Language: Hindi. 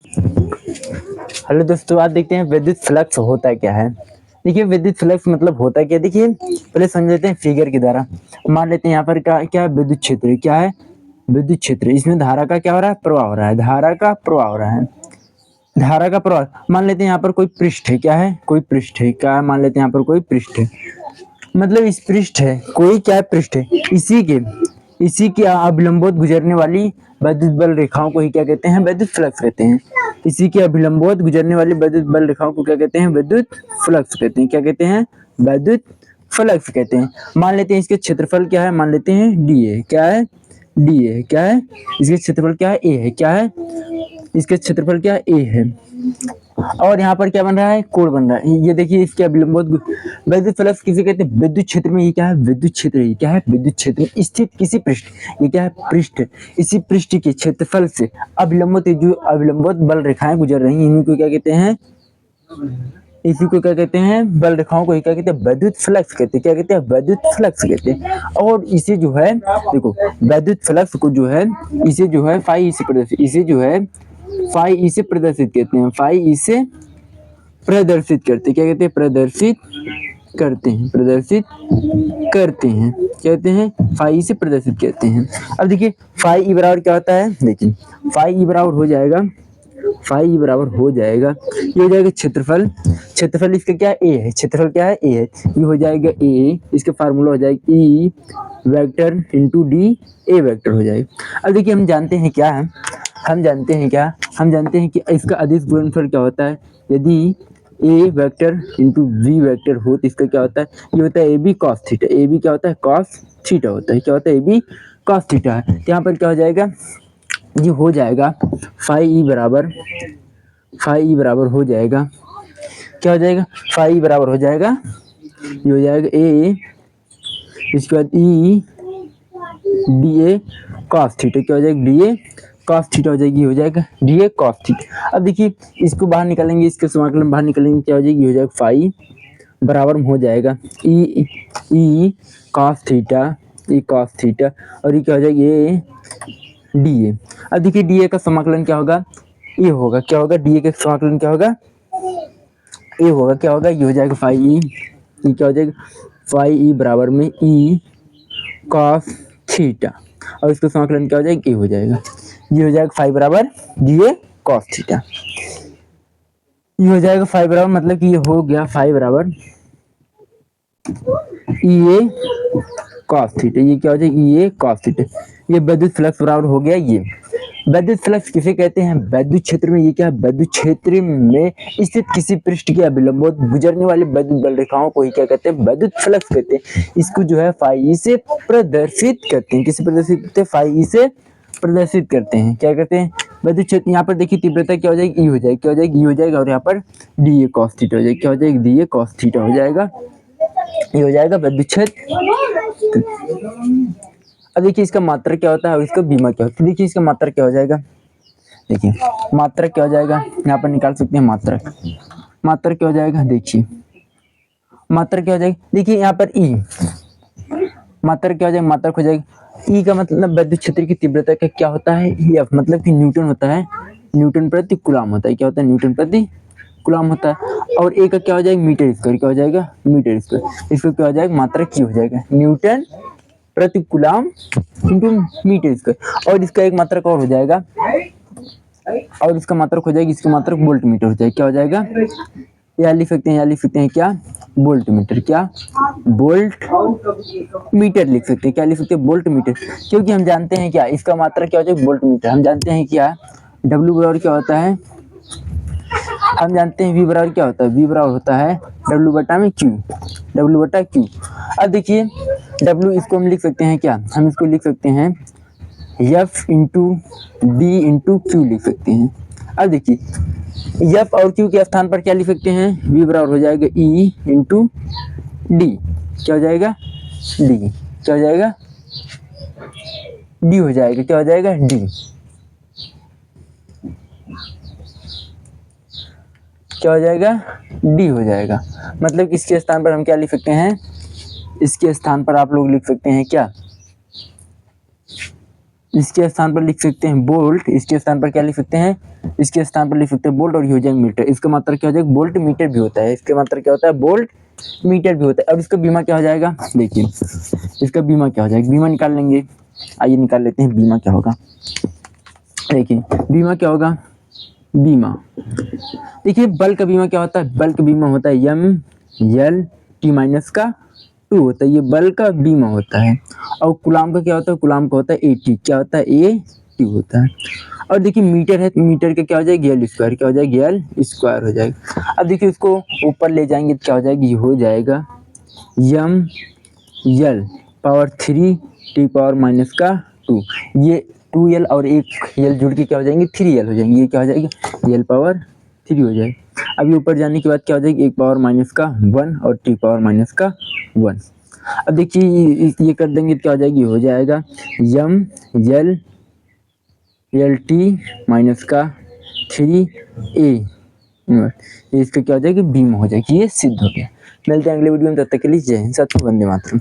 हेलो दोस्तों, आज देखते हैं विद्युत फ्लक्स होता क्या है। देखिए विद्युत फ्लक्स मतलब होता क्या है। देखिए पहले समझ लेते हैं फिगर के द्वारा। मान लेते हैं यहाँ पर क्या है विद्युत क्षेत्र। क्या है विद्युत क्षेत्र। इसमें धारा का क्या हो रहा है, प्रवाह हो रहा है। धारा का प्रवाह हो रहा है। धारा का प्रवाह मान लेते हैं यहाँ पर कोई पृष्ठ है। क्या है, कोई पृष्ठ है। क्या है, मान लेते हैं यहाँ पर कोई पृष्ठ है। मतलब इस पृष्ठ है, कोई क्या है पृष्ठ है। इसी के अभिलंबोत गुजरने वाली विद्युत बल रेखाओं को ही क्या कहते हैं, विद्युत फ्लक्स कहते हैं। इसी के अभिलंबोत गुजरने वाली विद्युत बल रेखाओं को क्या कहते हैं, विद्युत फ्लक्स कहते हैं। क्या कहते हैं, विद्युत फ्लक्स कहते हैं। मान लेते हैं इसके क्षेत्रफल क्या है, मान लेते हैं डी ए। क्या है, डी ए। क्या है, इसके क्षेत्रफल क्या है, ए है। क्या है, इसके क्षेत्रफल क्या है, ए है। और यहाँ पर क्या बन रहा है, कोण बन रहा है। ये देखिए इसके अभिलंबोत विद्युत फ्लक्स किसे कहते हैं, विद्युत क्षेत्र में। ये क्या है, विद्युत क्षेत्र। ये क्या है, विद्युत क्षेत्र में स्थित किसी पृष्ठ। ये क्या है, पृष्ठ। इसी पृष्ठ के क्षेत्रफल से अभिलंबोत जो अभिलंबोत बल रेखाएं गुजर रही हैं, इन्हीं को क्या कहते हैं, इसी को क्या कहते हैं, बल रेखाओं को क्या कहते हैं, विद्युत फ्लक्स कहते हैं। क्या कहते हैं, विद्युत फ्लक्स कहते हैं। और इसे जो है देखो विद्युत फ्लक्स को जो है, इसे जो है फाई ई से प्रदर्शित, इसे जो है फाई ई से प्रदर्शित कहते हैं। फाई ई से प्रदर्शित करते, क्या कहते हैं, प्रदर्शित करते हैं। प्रदर्शित करते हैं कहते हैं, फाई से प्रदर्शित कहते हैं। अब देखिए फाई ई बराबर क्या होता है। देखिए फाई ई बराबर हो जाएगा, फाई ई बराबर हो जाएगा, ये हो जाएगा क्षेत्रफल। क्षेत्रफल इसका क्या है, ए है। क्षेत्रफल क्या है, ए है। ये हो जाएगा ए, इसका फार्मूला हो जाएगा E vector into D A vector हो जाएगा। अब देखिए हम जानते हैं क्या है, हम जानते हैं क्या, हम जानते हैं कि इसका अदिश गुणनफल क्या होता है। यदि A vector into V vector हो तो इसका क्या होता है, ये होता है A B cos theta. A B क्या होता है, कॉस थीटा होता है। क्या होता है, ए बी कॉस थीटा है। यहाँ पर क्या हो जाएगा, ये हो जाएगा फाई ई बराबर, फाई ई बराबर हो जाएगा, क्या हो जाएगा, फाई ई बराबर हो जाएगा, ये हो जाएगा ए, इसके बाद E D A cos theta. क्या हो जाएगा, डी ए कॉस थीटा हो जाएगी, हो जाएगा डी ए कॉस थीटा। अब देखिए इसको बाहर निकालेंगे, इसके समाकलन बाहर निकालेंगे, क्या हो जाएगी, हो जाएगा फाई बराबर में हो जाएगा E cos theta, E cos theta, और ये क्या हो जाएगी, ए डी ए। अब देखिए डी ए का समाकलन क्या होगा, ये होगा, क्या होगा, डी ए का समाकलन क्या होगा, ये होगा, क्या होगा, ये हो जाएगा फाई ई, ये क्या हो जाएगा, फाई ई बराबर में ई कॉस थीटा, और इसका समाकलन क्या हो जाएगा, ये हो जाएगा, ये हो जाएगा फाई बराबर डी ए कॉस थीटा। ये हो जाएगा फाई बराबर, मतलब कि ये हो गया फाई बराबर ई ए कॉस थीटा। ये क्या हो जाएगा, ई ए कॉस थीटा। ये विद्युत फ्लक्स बराबर हो गया। ये विद्युत फ्लक्स किसे कहते हैं, विद्युत क्षेत्र में। ये क्या है, विद्युत क्षेत्र में स्थित किसी पृष्ठ के अभिलंबोत गुजरने वाले विद्युत बल रेखाओं को ही क्या कहते हैं, विद्युत फ्लक्स कहते हैं। इसको जो है फाई से प्रदर्शित करते हैं। किसे प्रदर्शित करते हैं, फाई से प्रदर्शित करते हैं। क्या कहते हैं, विद्युत क्षेत्र। यहाँ पर देखिए तीव्रता क्या हो जाएगी, ई हो जाएगी, क्या हो जाएगी, ई हो जाएगा, और यहाँ पर डी ए कॉस थीटा हो जाएगा, क्या हो जाएगा, डी ए कॉस थीटा हो जाएगा, ये हो जाएगा विद्युत क्षेत्र। अब देखिए इसका मात्रक क्या होता है और इसका बीमा क्या होता है। देखिए इसका मात्रक क्या हो जाएगा, देखिए मात्रक क्या हो जाएगा, यहाँ पर निकाल सकते हैं मात्रक। मात्रक क्या हो जाएगा, देखिए मात्रक क्या हो जाएगी, देखिए यहाँ पर ई मात्रक क्या हो जाएगा, मात्रक हो जाएगी ई का मतलब विद्युत क्षेत्र की तीव्रता का क्या होता है, एफ मतलब कि न्यूटन होता है, न्यूटन प्रति कूलम होता है। क्या होता है, न्यूटन प्रति कूलम होता है। और ए का क्या हो जाएगा, मीटर स्क्वायर। क्या हो जाएगा, मीटर स्क्वायर। इसको क्या हो जाएगा, मात्रक की हो जाएगा न्यूटन प्रति कूलम इंटू मीटर स्क्वायर। और इसका एक मात्रक और हो जाएगा, और इसका मात्रक हो जाएगी, इसका मात्रक वोल्ट मीटर हो जाएगा। क्या हो जाएगा, यहाँ लिख सकते हैं, यहाँ लिख सकते हैं क्या, वोल्ट मीटर। क्या, वोल्ट मीटर लिख सकते हैं, क्या लिख सकते हैं, वोल्ट मीटर। क्योंकि हम जानते हैं क्या, इसका मात्रक क्या हो जाएगा, वोल्ट मीटर। हम जानते हैं क्या, डब्ल्यू बराबर क्या होता है, हम जानते हैं वी बराबर क्या होता है, वी बराबर होता है डब्ल्यू बटा में क्यू, डब्ल्यू बटा क्यू। अब देखिए डब्ल्यू इसको हम लिख सकते हैं क्या, हम इसको लिख सकते हैं F into D into Q लिख सकते हैं। अब देखिए एफ और क्यू के स्थान पर क्या लिख सकते हैं, वी बराबर हो जाएगा ई इंटू डी। क्या हो जाएगा, डी। क्या हो जाएगा, डी हो जाएगा। क्या हो जाएगा, डी। क्या हो जाएगा, डी हो जाएगा। मतलब इसके स्थान पर हम क्या लिख सकते हैं, इसके स्थान पर आप लोग लिख सकते हैं क्या, इसके स्थान पर लिख सकते हैं वोल्ट। इसके स्थान पर क्या लिख सकते हैं, इसके स्थान पर लिख सकते हैं वोल्ट और ये हो जाएगा मीटर। इसका मात्रा क्या हो जाएगा, वोल्ट मीटर भी होता है, इसका मात्रा क्या होता है, वोल्ट मीटर भी होता है। और इसका बीमा क्या हो जाएगा, देखिए इसका बीमा क्या हो जाएगा, बीमा निकाल लेंगे, आइए निकाल लेते हैं बीमा क्या होगा। देखिए बीमा क्या होगा, बीमा देखिए बल का बीमा क्या होता है, बल का बीमा होता है M/L/T माइनस का 2 होता है, ये बल का बीमा होता है। और कूलाम का क्या होता है, कूलाम का होता है AT, क्या होता है AT होता है। और देखिए मीटर है तो मीटर का क्या हो जाएगा, L स्क्वायर, क्या हो जाएगा L स्क्वायर हो जाएगा। अब देखिए इसको ऊपर ले जाएंगे तो क्या हो जाएगा, ये हो जाएगा M/L power 3 T power minus का 2, ये 2L और एक L जुड़ के क्या हो जाएंगे 3L हो जाएंगे, ये क्या हो जाएगा L पावर 3 हो जाएगा। अभी ऊपर जाने के बाद क्या हो जाएगी, 1 पावर माइनस का 1 और T पावर माइनस का 1। अब देखिए ये कर देंगे तो क्या हो जाएगी, हो जाएगा M/L/T माइनस का 3A, इसका क्या हो जाएगी बीमा हो जाएगी, ये सिद्ध हो गया। मिलते हैं अगले वीडियो में, तब तक के लिए जय हिंद साथियों, वंदे मातरम।